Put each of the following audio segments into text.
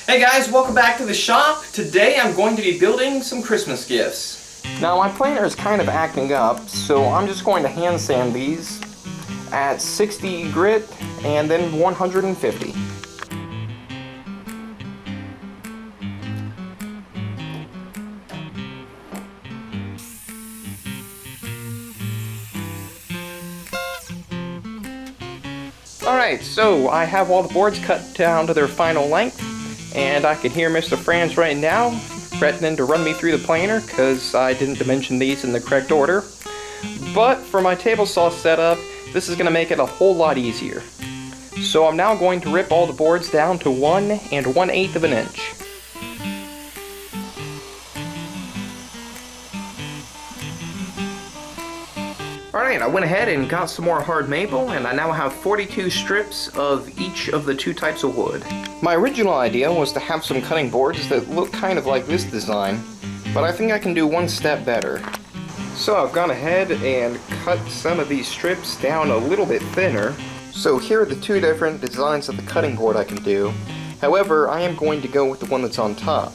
Hey guys, welcome back to the shop. Today I'm going to be building some Christmas gifts. Now my planner is kind of acting up, so I'm just going to hand sand these at 60 grit and then 150. Alright, so I have all the boards cut down to their final length, and I can hear Mr. Franz right now threatening to run me through the planer because I didn't dimension these in the correct order. But for my table saw setup, this is going to make it a whole lot easier. So I'm now going to rip all the boards down to 1 1/8 of an inch. Alright, I went ahead and got some more hard maple, and I now have 42 strips of each of the two types of wood. My original idea was to have some cutting boards that look kind of like this design, but I think I can do one step better. So I've gone ahead and cut some of these strips down a little bit thinner. So here are the two different designs of the cutting board I can do. However, I am going to go with the one that's on top.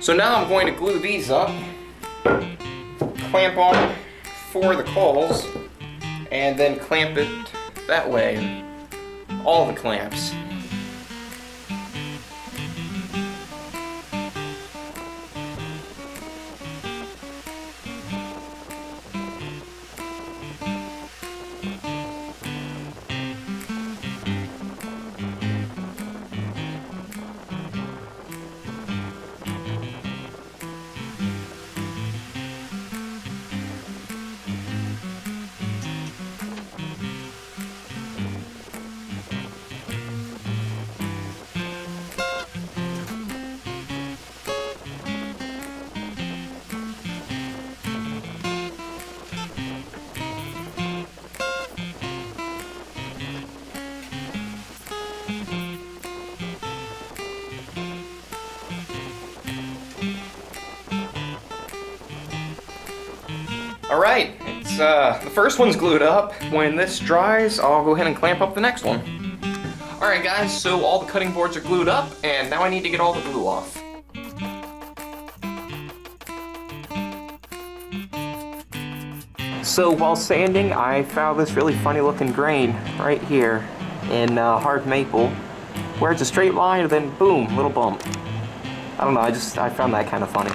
So now I'm going to glue these up, clamp on 4 of the coils, and then clamp it that way, all the clamps. Alright, it's the first one's glued up. When this dries, I'll go ahead and clamp up the next one. Alright guys, so all the cutting boards are glued up, and now I need to get all the glue off. So while sanding, I found this really funny looking grain right here in hard maple, where it's a straight line and then boom, little bump. I don't know, I found that kind of funny.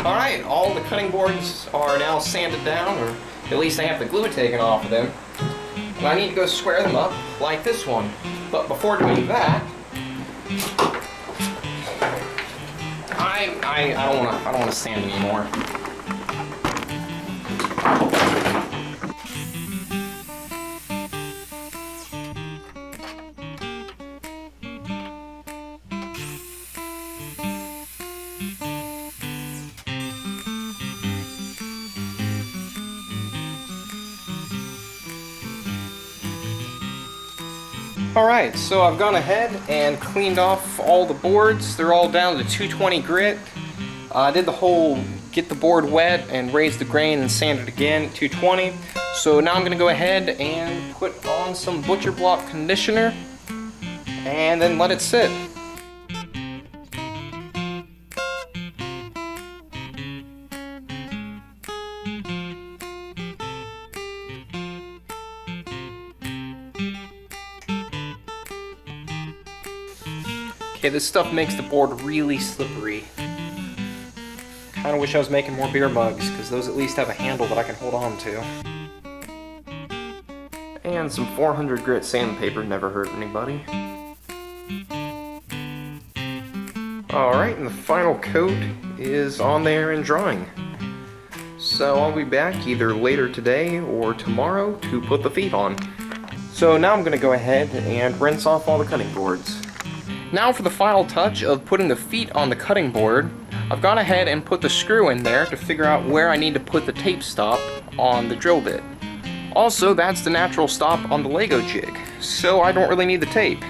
Alright, all the cutting boards are now sanded down, or at least I have the glue taken off of them. And I need to go square them up like this one. But before doing that, I don't want to sand anymore. Alright, so I've gone ahead and cleaned off all the boards. They're all down to 220 grit. I did the whole get the board wet and raise the grain and sand it again at 220. So now I'm going to go ahead and put on some butcher block conditioner and then let it sit. Okay, this stuff makes the board really slippery. Kinda wish I was making more beer mugs, because those at least have a handle that I can hold on to. And some 400 grit sandpaper, never hurt anybody. Alright, and the final coat is on there and drying. So I'll be back either later today or tomorrow to put the feet on. So now I'm going to go ahead and rinse off all the cutting boards. Now for the final touch of putting the feet on the cutting board, I've gone ahead and put the screw in there to figure out where I need to put the tape stop on the drill bit. Also, that's the natural stop on the Lego jig, so I don't really need the tape.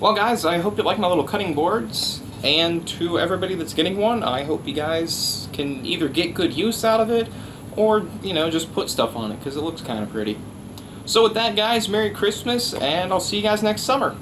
Well guys, I hope you like my little cutting boards, and to everybody that's getting one, I hope you guys can either get good use out of it, or, you know, just put stuff on it, because it looks kind of pretty. So with that guys, Merry Christmas, and I'll see you guys next summer.